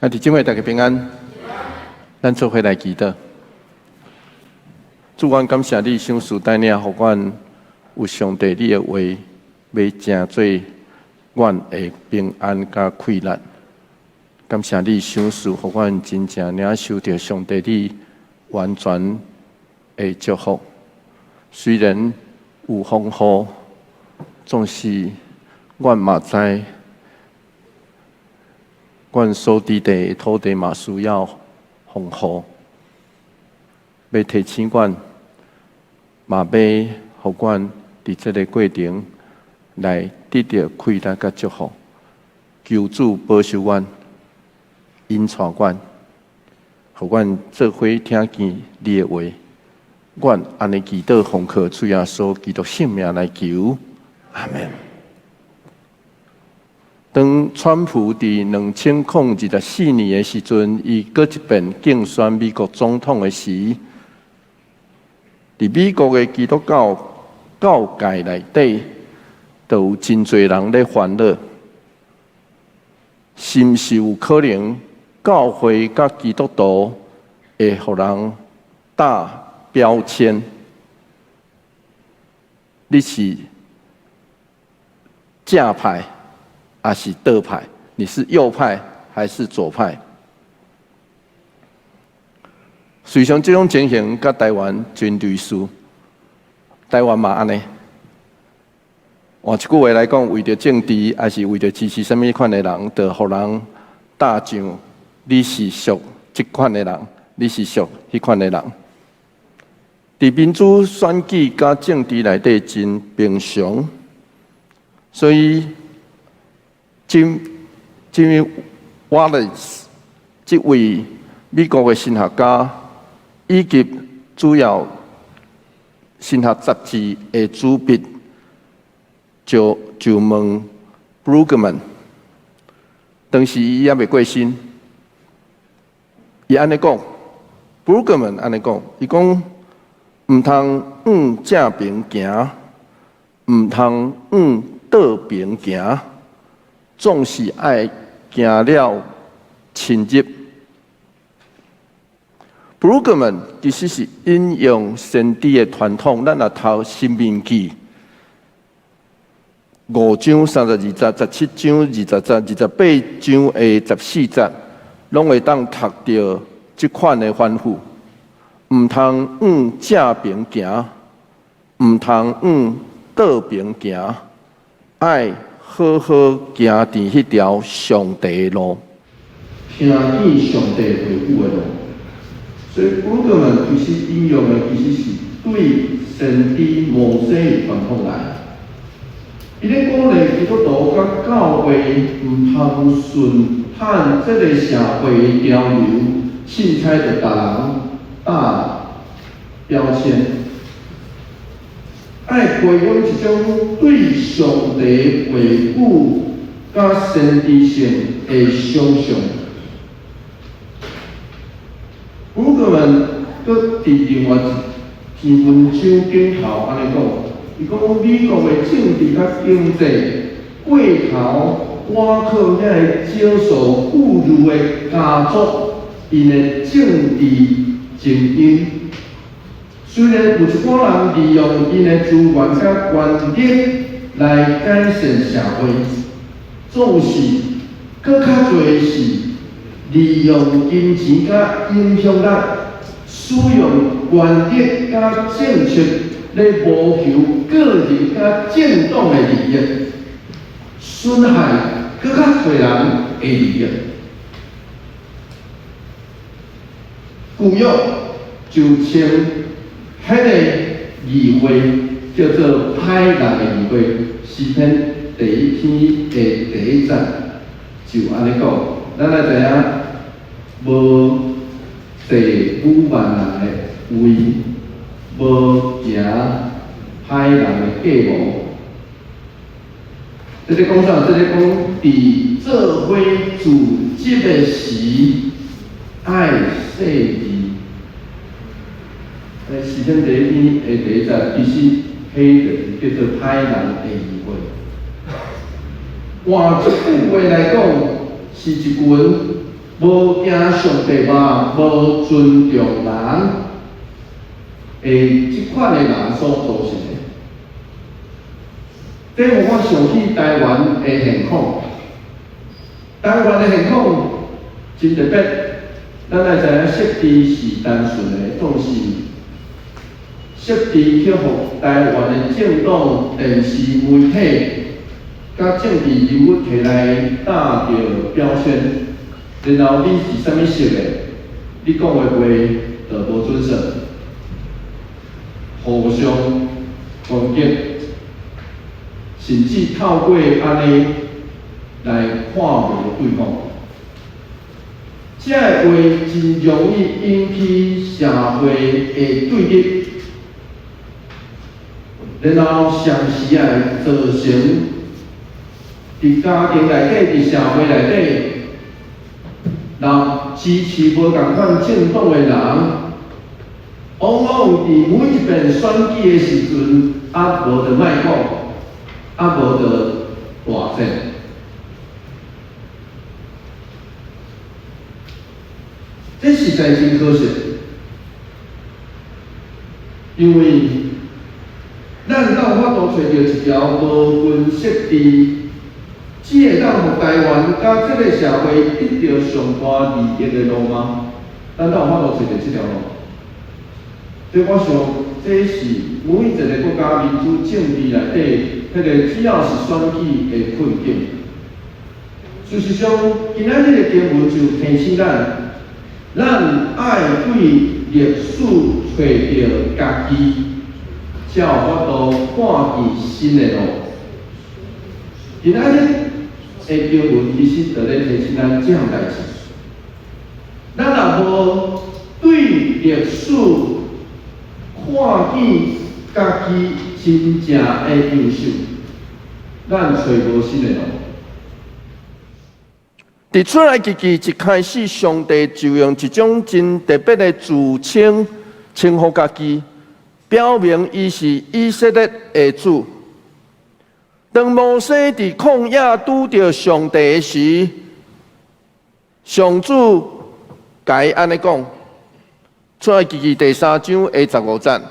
弟兄姊妹，大家平安。咱做伙来祈祷。主，阮感谢你，赏赐带领，互阮有上帝你的话，要成做阮的平安甲快乐。感谢你赏赐，互阮真正领受到上帝你完全的祝福。虽然有风雨，总是阮嘛知。阮所伫地土地嘛需要丰富，要提醒阮，嘛要互阮伫这个过程来得到快乐甲祝福。求主保守阮，引带阮，互阮做伙听见你的话。阮安尼祈祷奉靠主耶稣基督圣名来求，阿门。当川普伫2024年的时阵，伊搁一遍竞选美国总统的时，伫美国的基督教界内底，就有真侪人咧烦恼，是毋是有可能教会甲基督徒会互人打标签？你是正派？还是倒派？你是右派还是左派？随上这种情形，甲台湾真类似。台湾嘛安尼。换一句话来讲，为着政治，还是为着支持什么款的人，就互人打上你是属这款的人，你是属迄款的人。伫民主选举甲政治内底真平常，所以。Jimmy Wallace 这位美国的神学家，以及主要神学杂志的主笔，就问 Brueggemann， 当时伊也未过身，伊安尼讲 ，Brueggemann 安尼讲，伊讲毋通往正边行，毋通往倒边行。总是爱行了深入。Brueggemann 其实是引用先知的传统，咱若读《申命记》5章32节、17章20节、28章的14节，拢会当读到这款的吩咐：毋通往正边行，毋通往倒边行，爱。好好行伫迄条上帝的路，听见上帝回复的路。所以Brueggemann其实引用的其实是对先知摩西的传统来。伊咧鼓励基督徒甲教会毋通顺探这个社会的潮流，凊彩着别人打标签。爱培养一种对上帝话语甲先知性的想象。Brueggemann搁伫另外一篇文章顶头安尼讲，伊讲美国的政治甲经济过头倚靠遐个少数富裕的家族，因的政治精英。虽然有一寡人利用因的资源甲权力来改善社会，总是更较侪是利用金钱甲影响力，使用权力甲政策来谋求个人甲政党的利益，损害更较侪人的利益。古约就称。迄个议会叫做歹人的议会，诗篇第1篇的第1节就安尼讲，咱来知影无地5万人的位，无行歹人的计谋。这个讲啥？这个讲伫做伙组织的时，爱细致。诗篇第1篇的第1节，其实迄个叫做歹人的议会。换一句话来讲，是一群无惊上帝嘛，无尊重人，即款的人所造成的。这互我想起台湾的现况。台湾的现况真特别。咱来知影设置是单纯的，总是设置去互台湾的政党、电视媒体、甲政治人物摕来打着标签，然后你是啥物色的，你讲的话就无准绳，互相攻击，甚至透过安尼来看无对方。这个话真容易引起社会的对立，然后上时啊造成伫家庭内底、伫社会内底，人支持无共款政党的人，往往伫每一遍选举的时阵，无得卖讲，无得大战。这实在真可惜，因为咱有法度找到一条无分设置，只会当互台湾甲这个社会得到上大利益的路吗？咱有法度找到这条路？所以我想，这是每一个国家民主政治内底，迄个只要是选举的困境。事实上，今仔日的经文就提醒咱。咱爱对历史找到家己，才有法度看见新的路。今仔日的经文其实就咧提醒咱这项代志。咱若无对历史看见家己真正的优秀，咱找无新的路。伫出埃及记一开始，上帝就用一种真特别的自称称呼家己，表明伊是以色列的主。当摩西伫旷野拄着上帝时，上主甲伊安尼讲：出埃及记第3章的15节，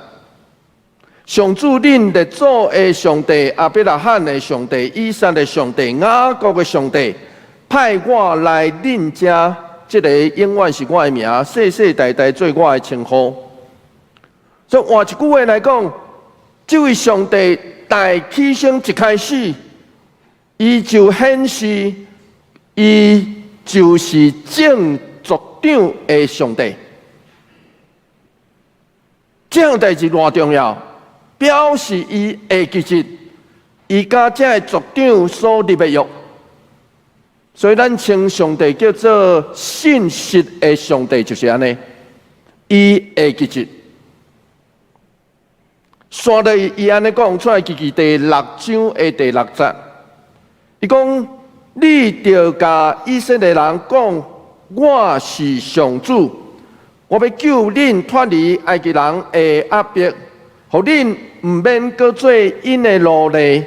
上主恁列祖的上帝、亚伯拉罕的上帝、以撒的上帝、雅各的上帝。派我来恁遮，这个永远是我的名，世世代代做我的称呼。所以换一句话来讲，这位上帝大起先一开始，伊就显示，伊就是正族长的上帝。这样代志偌重要，表示伊会记住，伊甲这个族长所立的约。所以，咱称上帝叫做信实的上帝，就是安尼。伊会记住。刷落伊安尼讲出来，记第6章的第6节，伊讲：你着甲以色列人讲，我是上主，我要救恁脱离埃及人的压迫，互恁毋免搁做因的奴隶。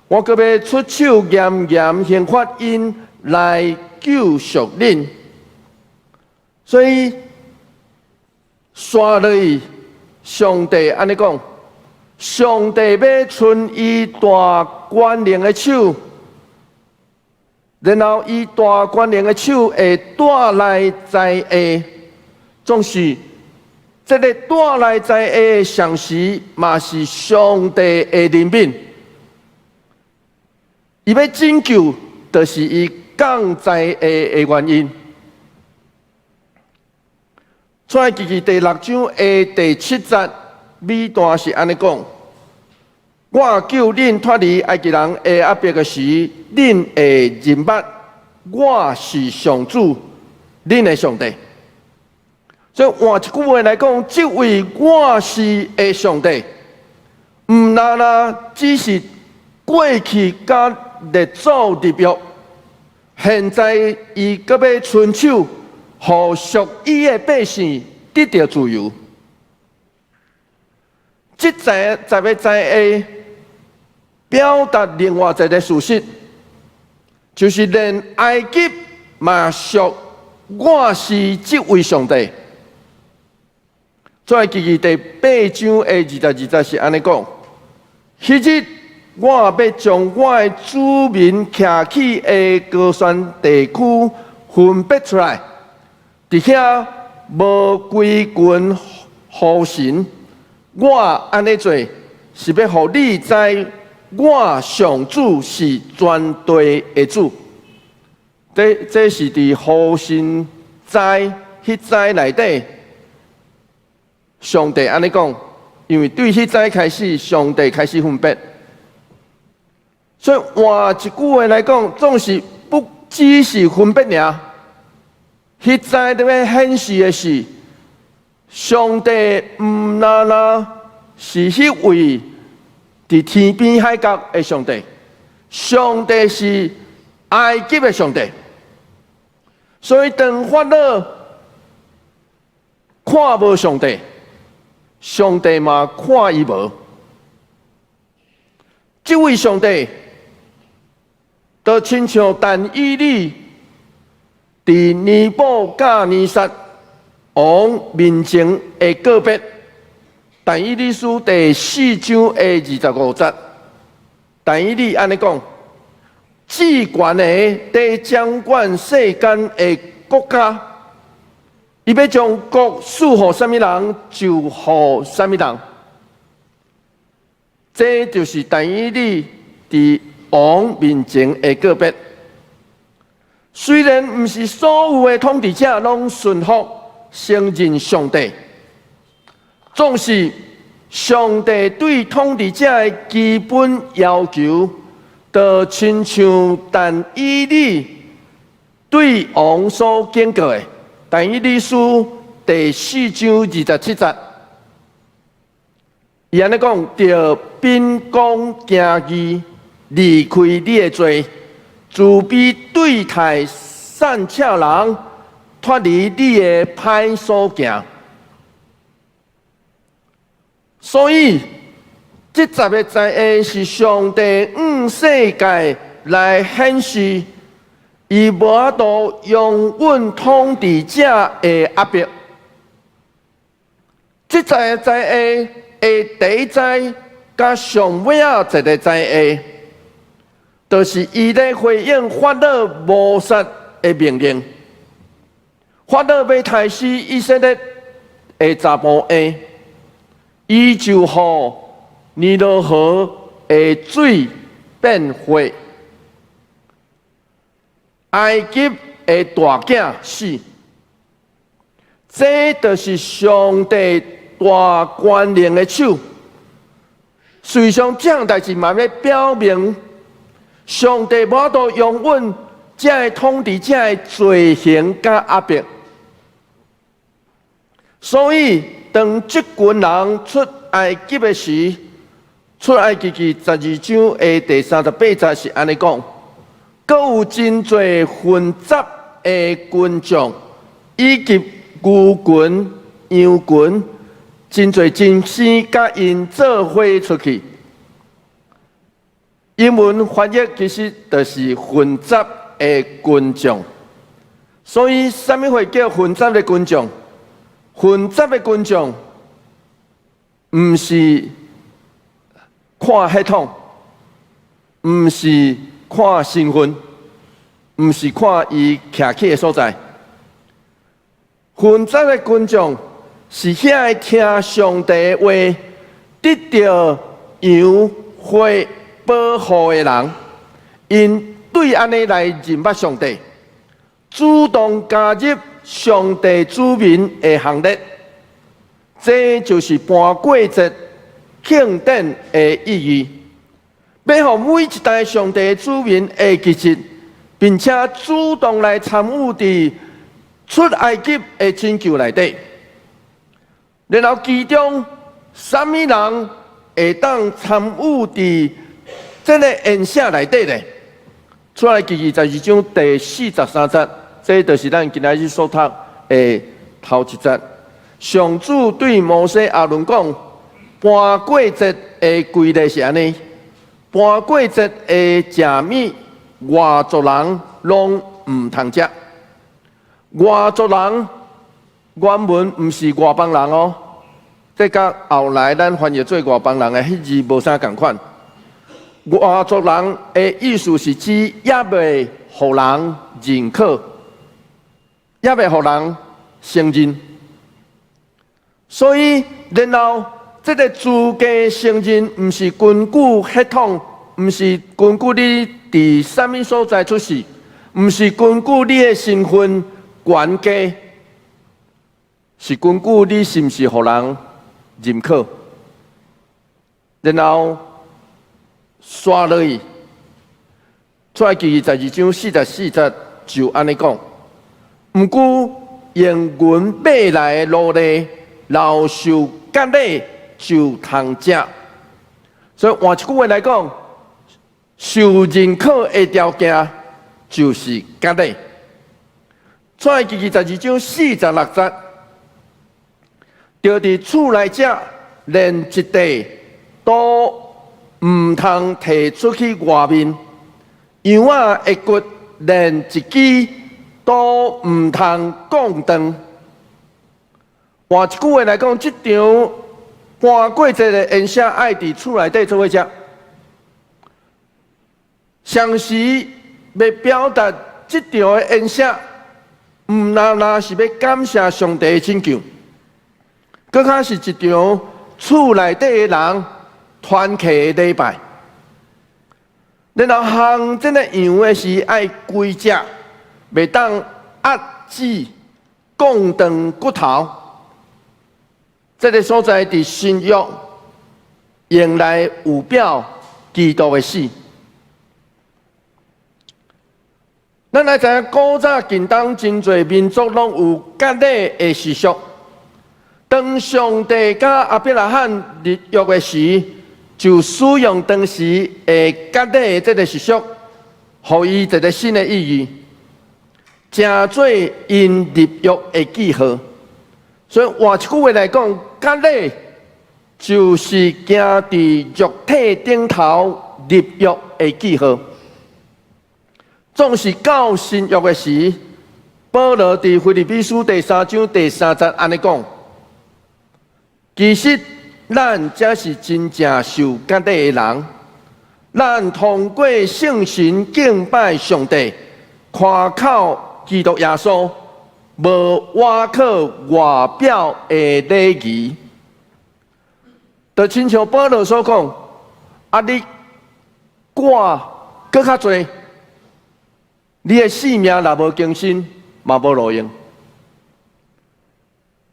我搁要出手严严刑罚因。来救赎恁，所以刷落去，上帝安尼讲，上帝要伸伊大权能的手，然后伊大权能的手会带来灾厄，总是这个带来灾厄的上时，嘛是上帝的怜悯，伊要拯救，就是伊。降灾的原因，出埃及记第6章的第7节，尾段是安尼讲：我救恁脱离埃及人的压迫的时，恁会认捌我是上主，恁的上帝。所以换一句话来讲，这位我是的上帝，唔单只是过去甲列祖立约。现在，伊搁要伸手，互属伊的百姓得到自由。这十个灾厄表达另外一个事实，就是连埃及嘛属我是这位上帝。再记记第8章的20是安尼讲：迄日我要将我的子民徛起的高山地区分别出来，伫遐无归群互神。我安尼做，是要互你知，我上主是全地的主。这是伫互神灾迄灾内底，上帝安尼讲，因为对迄灾开始，上帝开始分别。所以换一句话来讲，总是不只是分别尔。迄灾伫要显示的是，上帝毋单单是迄位伫天边海角的上帝，上帝是埃及的上帝。所以当法老看无上帝，上帝嘛看伊无。这位上帝，就亲像但以理伫尼布甲尼撒王面前的告别。但以理书第4章的25节，但以理安尼讲。至权的伫掌管世间的国家，伊要将国赐予什么人，就予什么人。这就是但以理伫王面前的告别。虽然毋是所有的统治者拢顺服承认上帝，总是上帝对统治者的基本要求。就亲像但以理对王所警告的，但以理书第4章27节，伊安尼讲：着秉公行义，离开你的罪，自比对待善巧人，脱离你的歹所行。所以。这10个在下是上帝世界来显示，伊无法度用阮统治者的压迫。这10个在下的第一灾，甲上尾一个在下，就是伊咧回应法老谋杀的命令。法老要杀死以色列的查甫婴，伊就予尼罗河的水变血，埃及的大囝死，这就是上帝大权能的手。实际上，这样代志嘛要表明，上帝无法度用阮这个统治者的罪行甲压迫。所以，当这群人出埃及的时，出埃及记12章的第38节是安尼讲，阁有真侪混杂的群众，以及牛群、羊群，真侪真生甲因做伙出去。英文翻译其实就是混杂的群众，所以什么会叫混杂的群众？混杂的群众，毋是看血统，毋是看身份，毋是看伊徛起的所在。混杂的群众是遐会听上帝的话，得到羊血保护的人，因对安尼来认捌上帝，主动加入上帝子民的行列。这就是盘过节庆典的意义，要互每一代上帝子民会记住，并且主动来参与伫出埃及的拯救内底。然后其中什么人会当参与伫这个演写内底呢？出埃及22章第43节，这就是咱今仔日所读的头一节。上主对摩西亚伦讲。盘过节的规律是安尼，盘过节的食物，外族人拢毋通食。外族人原文毋是外邦人哦，这甲后来咱翻译做外邦人的迄字无啥共款。外族人的意思是指也未互人认可，也未互人承认。所以，然后这个资格承认，毋是根据血统，毋是根据你伫啥物所在出世，毋是根据你的身份悬低，是根据你是毋是互人认可。然后刷落去，出来记22章44节就安尼讲，毋过用阮买来的奴隶，老受割礼就通食。所以换一句话来讲，受认可的条件就是割礼。出来记22章46节，就伫厝内食，连一块都毋通摕出去外面，羊仔的骨连一支都毋通讲断。换一句话来讲，即场搬过节的宴席爱伫厝内底做伙食。上时要表达即场的宴席，毋单是要感谢上帝的拯救，搁较是一场厝内底的人团契的礼拜。然后行这个样的是爱规只，袂当压制、讲断骨头。这个所在伫新约用来有表基督的死。咱来知影古早近东真侪民族拢有割礼的习俗。当上帝甲亚伯拉罕立约的时，就使用当时的割礼的这个习俗，予伊一个新的意义，成做因立约的记号。所以换一句话来讲，割礼就是行伫肉体顶头立约的记号。总是到新约的时，保罗伫腓立比书第3章第3节安尼讲：其实咱才是真正受割礼的人，咱通过圣神敬拜上帝，夸口基督耶稣。无外靠外表的礼仪，就亲像保罗所讲，你挂搁较侪，你的性命若无更新，嘛无路用。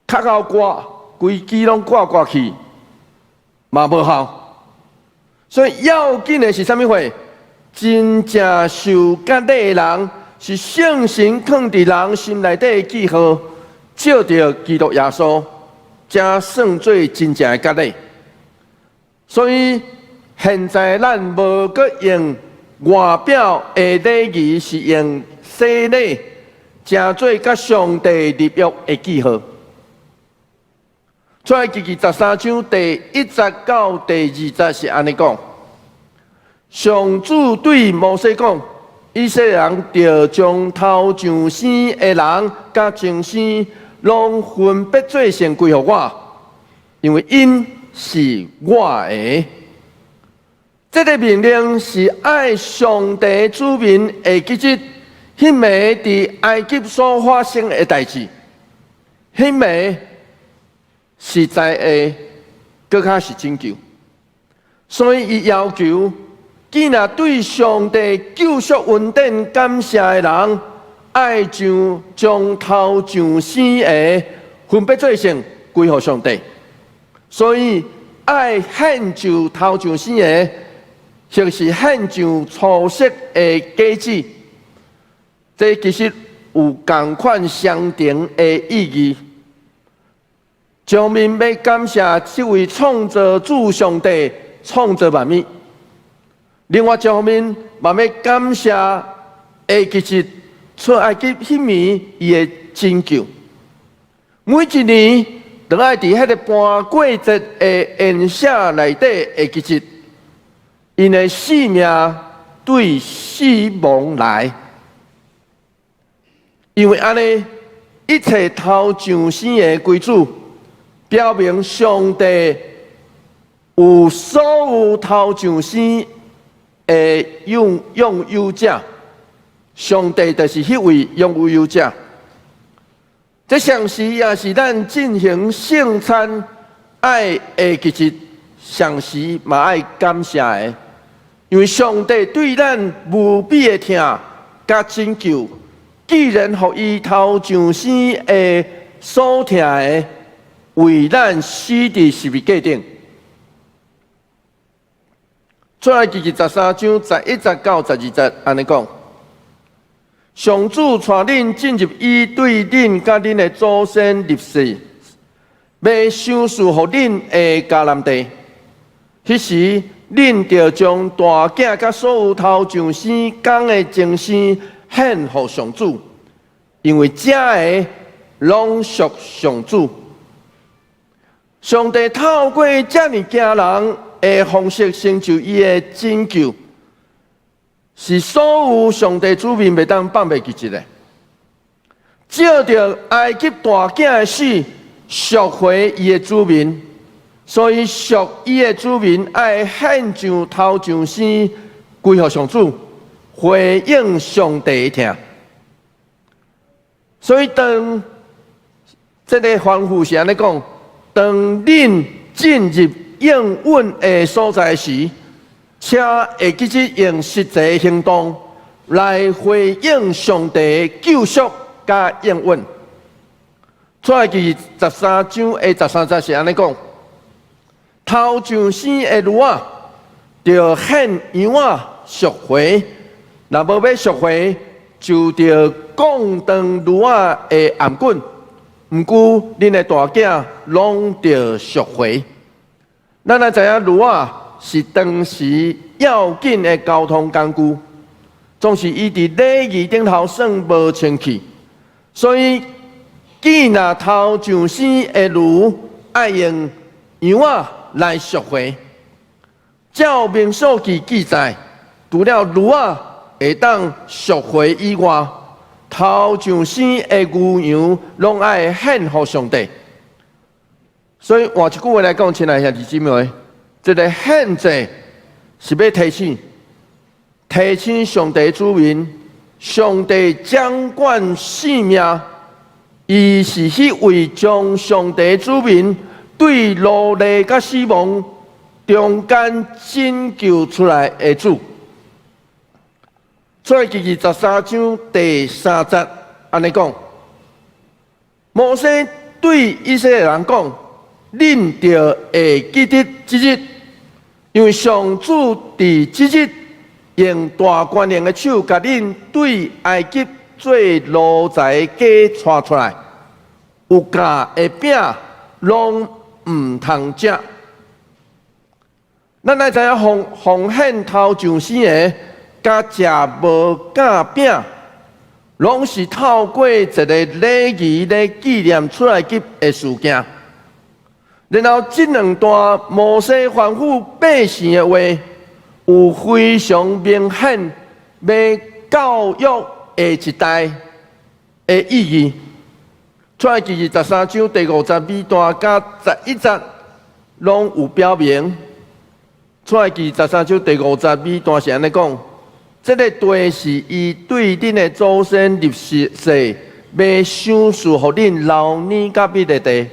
较到挂，规支拢挂去，嘛无效。所以要紧的是啥物货？真正受割礼的人。是圣神放伫人心内底的记号，照着基督耶稣，才算做真正的割礼。所以现在咱无搁用外表的礼仪，是用洗礼，成做甲上帝立约的记号。出来记13章第1节到第2节是安尼讲：上主对摩西讲。以色列人着将头上生的人甲前生，拢分别做成归互我，因为因是我的。这个命令是爱上帝子民会记得迄暝伫埃及所发生的代志，迄暝实在的，搁较是拯救。所以伊要求。既然对上帝救赎恩典感谢的人，爱将头上生的分别做成归互上帝，所以爱献上头上生的，就是献上初熟的果子。这其实有同款相同的意义。上面要感谢这位创造主上帝，创造万物。另外一方面，嘛要感谢下其实出埃及迄暝伊的拯救。每一年都爱伫迄个搬过节的宴席内底的其实，因的性命对死亡来，因为安尼一切头上生的规矩，表明上帝有所有头上生的拥有者，上帝就是迄位拥有者。这上时也是咱进行圣餐爱的日子，上时嘛爱感谢的，因为上帝对咱无比的疼甲拯救，既然互伊头上生的所疼的，为咱死伫十字架顶。出来记13章11节到12节，安尼讲。上主带恁进入伊对恁甲恁的祖先立誓，要赏赐互恁的迦南地。迄时，恁就将大囝甲所有头上生公的精生献互上主，因为这个拢属上主。上帝透过这么惊人的方式成就伊的拯救。是所有上帝子民袂当放袂记一个，照着埃及大囝的死赎回伊的子民，所以赎伊的子民爱献上头上生归互上主，回应上帝的疼。所以当这个吩咐是安尼讲，当恁进入应允的所在时。且会记得用实际的行动来回应上帝的救赎甲应允。出来记13章的13节是安尼讲：头上生的驴仔，着献羊仔赎回；若无要赎回，就着降当驴仔的颔棍。毋过恁的大囝拢着赎回。咱来知影驴仔是当时要紧的交通工具，总是伊伫礼仪顶头算无清气，所以既若头上生的驴爱用羊仔来赎回。照民数记记载，除了驴仔会当赎回以外，头上生的牛羊拢爱献互上帝。所以换一句话来讲，亲爱的兄弟姊妹，这个献祭是要提醒上帝子民，上帝掌管性命，伊是迄位将上帝子民对奴隶甲死亡中间拯救出来的主。出来记13章第3节，安尼讲：摩西对以色列人讲，恁着会记得即日。因为上主伫即日用大权能的手，甲恁对埃及做奴才家带出来，有价的饼拢毋通食。咱来知影奉献头上生的，甲食无价饼，拢是透过一个礼仪来纪念出埃及的事件。然后，这两段摩西吩咐百姓的话，有非常明显要教育下一代的意义。出来记13章第52段甲11节，拢有表明。出来记13章第52段是安尼讲：这个地是伊对恁的祖先立誓，要赏赐互恁老年甲彼的地。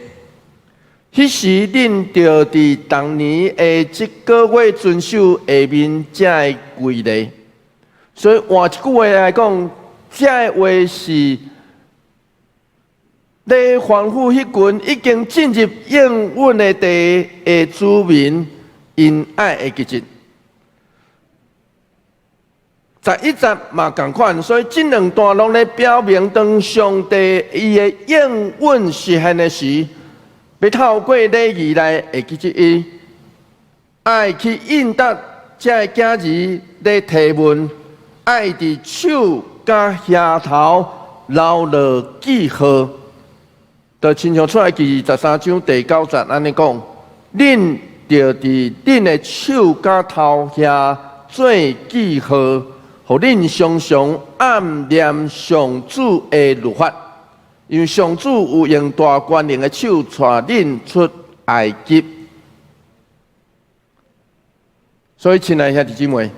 迄时，恁着伫当年的这个月遵守下面这个规例。所以换一句话来讲，这个话是咧吩咐迄群已经进入应允的地的子民因爱的日子。11节嘛同款，所以这两段拢咧表明，当上帝伊的应允实现的时。要透过礼仪来会记得伊，爱去应答这个囝儿咧提问，爱伫手甲额头留落记号，就亲像出来记13章第9节安尼讲，恁着伫恁的手甲头遐做记号，互恁常常暗念上主的律法。因为上主有用大权能的手带恁出埃及。所以，亲爱兄弟姊妹，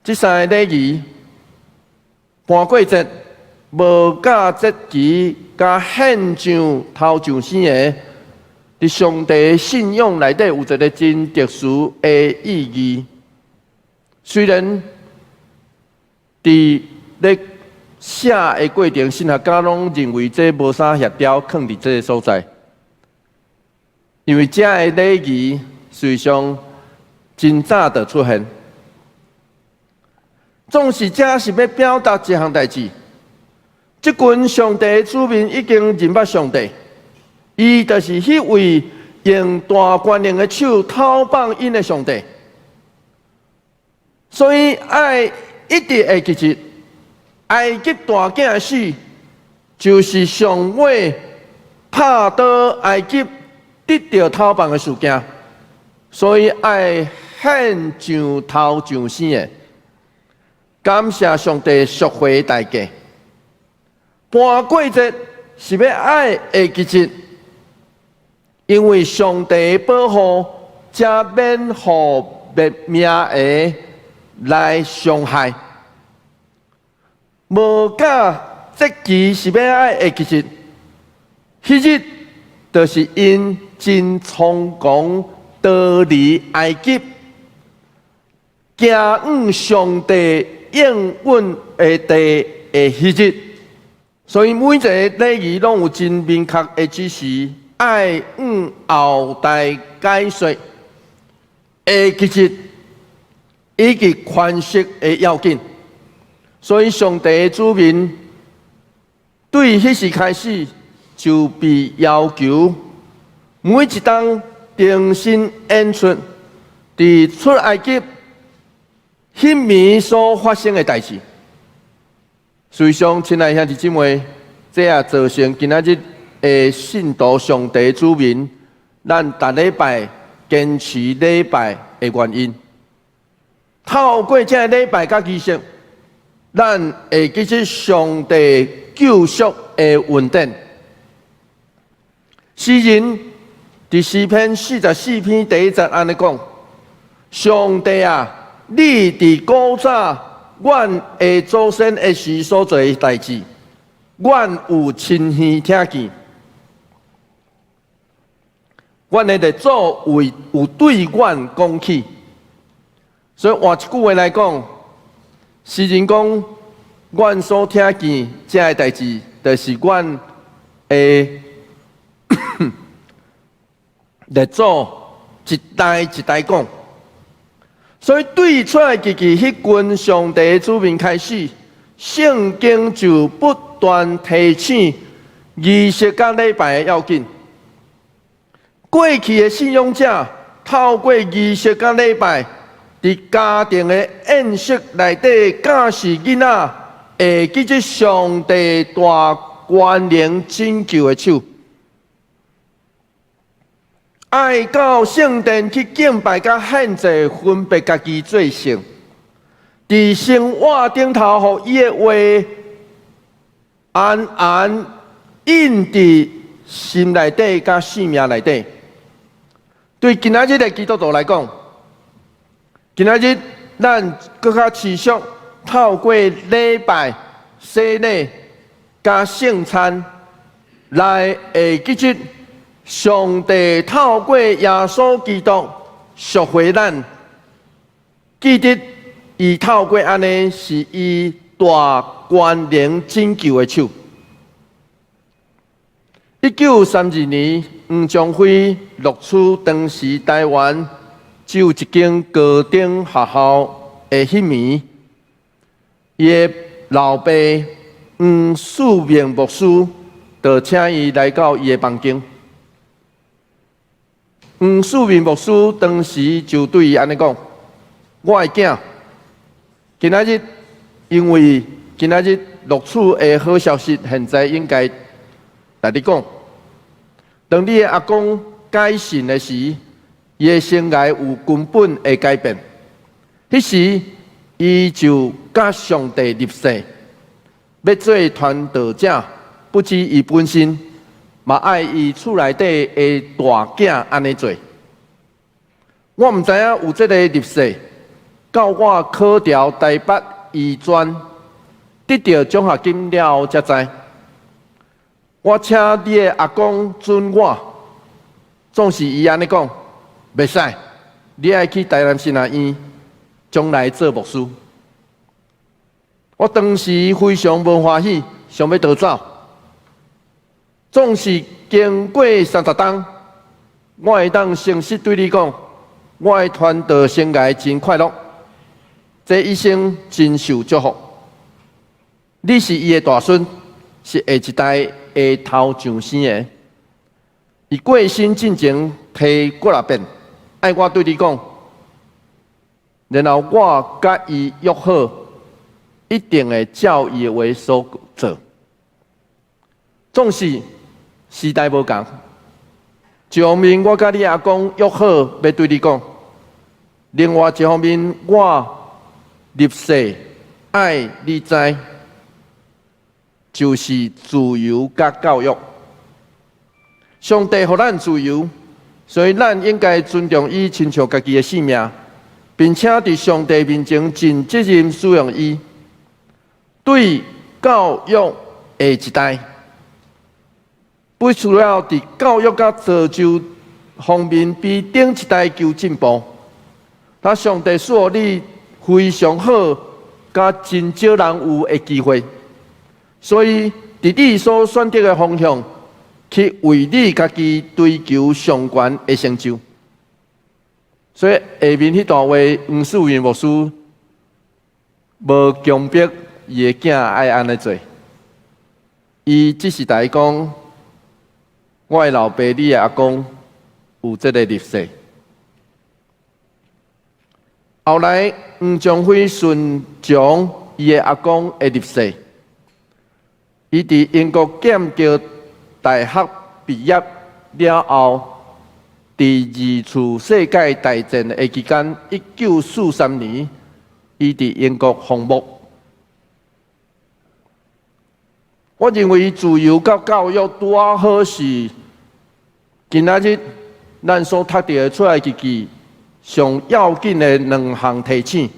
这三个礼仪，盘过节、无假节期、加献上头上生的，伫上帝信仰内底有一个真特殊的意义。虽然伫咧写的过程，神学家拢认为这无啥协调，放伫这个所在，因为这个礼仪实际上真早就出现。总是这是要表达一项代志，即群上帝的子民已经认捌上帝，伊就是迄位用大权能的手讨放因的上帝，所以爱一直会记住。埃及大囝死，就是上尾拍倒埃及得到讨放的事件，所以爱献上头上生的，感谢上帝赎回代价。盘过节是要爱会记住，因为上帝保护，才免互灭命的来伤害。无假节期是要爱会记住，迄日就是因真猖狂逃离埃及，行往上帝应允的地的迄日。所以每一个礼仪拢有真明确的指示，爱后代解说，会记住以及宽恕的要紧。所以，上帝的子民对迄时开始就被要求，每一当重新演出伫出埃及迄暝所发生的代志。实际上，亲爱兄弟姊妹，这也造成今仔日的信徒上帝的子民，咱逐礼拜坚持礼拜的原因。透过这礼拜甲仪式，咱会记起上帝救赎的恩典。诗人伫诗篇44篇第1节安尼讲：上帝啊，你伫古早阮的祖先的时所做的代志，阮有亲耳听见。阮的列祖有对阮讲起。所以换一句话来讲，诗人讲，阮所听见这个代志，就是阮的列祖一代一代讲。所以对出来记迄群上帝的子民开始，圣经就不断提醒仪式甲礼拜的要紧。过去的信仰者透过仪式甲礼拜，伫家庭的宴席内底教示囡仔，会记起上帝大权能拯救的手。爱到圣殿去敬拜，甲献祭，分别家己做圣。伫生活顶头，互伊的话安安印伫心内底，甲生命内底。对今仔日的基督徒来讲，今仔日咱更较持续透过礼拜、洗礼、加圣餐来会记起上帝透过耶稣基督赎回咱，记得伊透过安尼是伊大权能拯救的手。1932年，黄宗辉录取当时台湾只有一间高等学校的迄暝，伊的老爸黄树明牧师就请伊来到伊的房间。黄树明牧师当时就对伊安尼讲：“我的囝，今仔日因为今仔日录取的好消息，现在应该来你讲。当你的阿公改信的时，伊的生涯有根本的改变。迄时，伊就甲上帝立誓，要做传道者，不止伊本身，嘛爱伊厝内底的大囝安尼做。我毋知影有这个历史，到我考调台北医专，得到奖学金了后才知。我请你的阿公准我，总是伊安尼讲，袂使，你爱去台南新南医，将来做牧师。我当时非常无欢喜，想要逃走。总是经过30冬，我会当诚实对你讲，我的传道生涯真快乐，这一生真受祝福。你是伊的大孙，是下一代的头上生的。伊过身进前提过6遍，爱我对你讲，然后我甲伊约好，一定会照伊的话所做。总是时代无同，一方面我甲你阿公约好要对你讲，另外一方面我立誓爱你知，就是自由甲教育。上帝予咱自由，所以咱应该尊重伊，亲像家己的性命，并且伫上帝面前尽责任使用伊。对教育下一代，必须要伫教育甲造就方面比顶一代求进步。那上帝赐予你非常好，甲真少人有的机会，所以伫你所选择的方向，去为你家己追求上悬的成就。所以下面迄段话，黄世元牧师无强迫伊的囝爱安尼做，伊只是来讲，我的老爸、你的阿公有这个历史。后来黄仲辉顺从伊的阿公的历史，伊伫英国剑桥大学毕业了后，伫2次世界大战的期间，1943年，伊伫英国服务。我认为自由甲教育拄啊好是今仔日咱所读到的出来日记上要紧的2项提醒，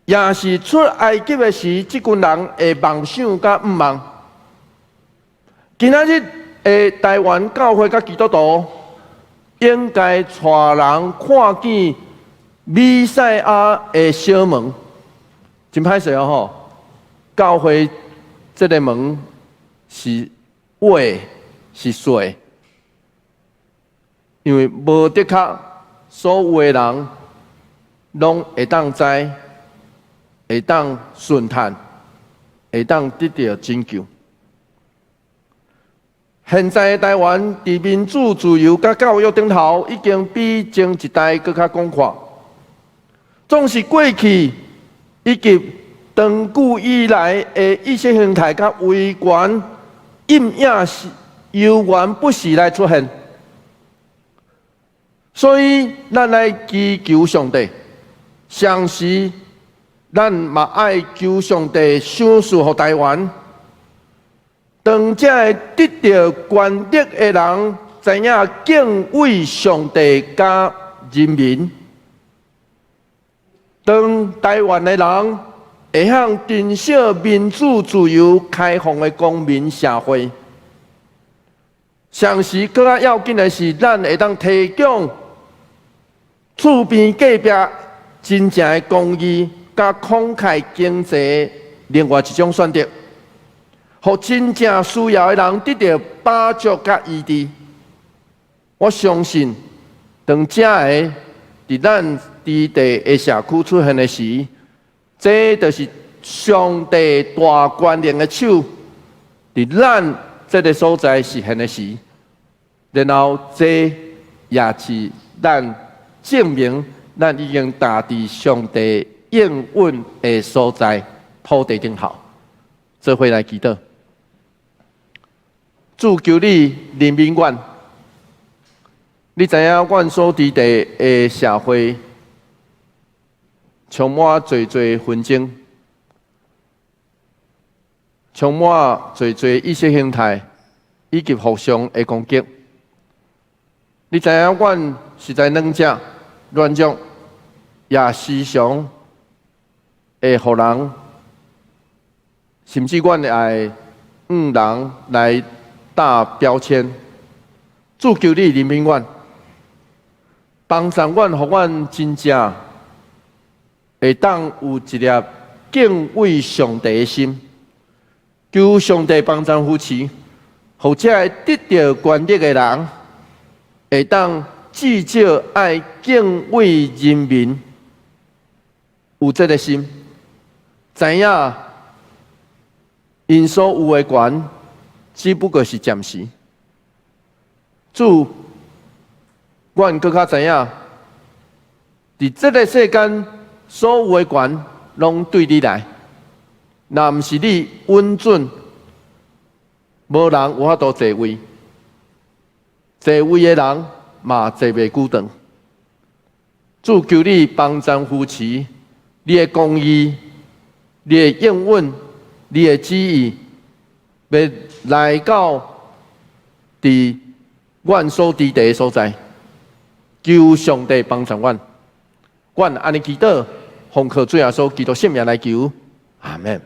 也是出埃及的时，即群人的梦想甲毋梦。今仔日的台湾教会甲基督徒应该带人看见弥赛亚的小门，真歹势哦吼！教会这个门是话是说，因为无的确所有的人拢会当知，会当顺探，会当得到拯救。现在的台湾伫民主自由甲教育顶头，已经比前一代更较广阔。总是过去以及长久以来的意识形态甲威权阴影是悠然不时来出现，所以咱来祈求上帝，同时咱嘛爱求上帝赏赐予台湾，当这会得到权力的人知影敬畏上帝甲人民，当台湾的人会向珍惜民主、自由、开放的公民社会。同时，更加要紧的是，咱会当提供厝边隔壁真正的公义、甲慷慨经济另外一种选择，互真正需要的人得到帮助甲医治。我相信，当这个伫咱低地的社区出现的时，这就是上帝大权力的手伫咱这个所在实现的时，然后这也是咱证明咱已经达至上帝应允的所在土地顶头。做伙来祈祷，主求你人民愿，你知影阮所伫地的社会充满侪纷争，充满侪侪意识形态以及互相的攻击。你知影，阮实在软者、软弱，也时常会互人，甚至阮会爱人来打标签。主求你怜悯阮，帮助阮，互阮真正会当有一粒敬畏上帝的心。求上帝帮助扶持，或者会得到权力的人，会当至少爱敬畏人民，有这个心，知影因所有的权只不过是暂时。主，阮更较知影，伫这个世间所有的权拢对你来。若毋是你允准，无人有法度坐位，坐位的人嘛坐袂久长。主求你帮助扶持，你的公义、你的应允、你的旨意，要来到伫阮所伫地的所在，求上帝帮助阮。阮安尼祈祷，奉靠主耶稣基督圣名来求，阿门。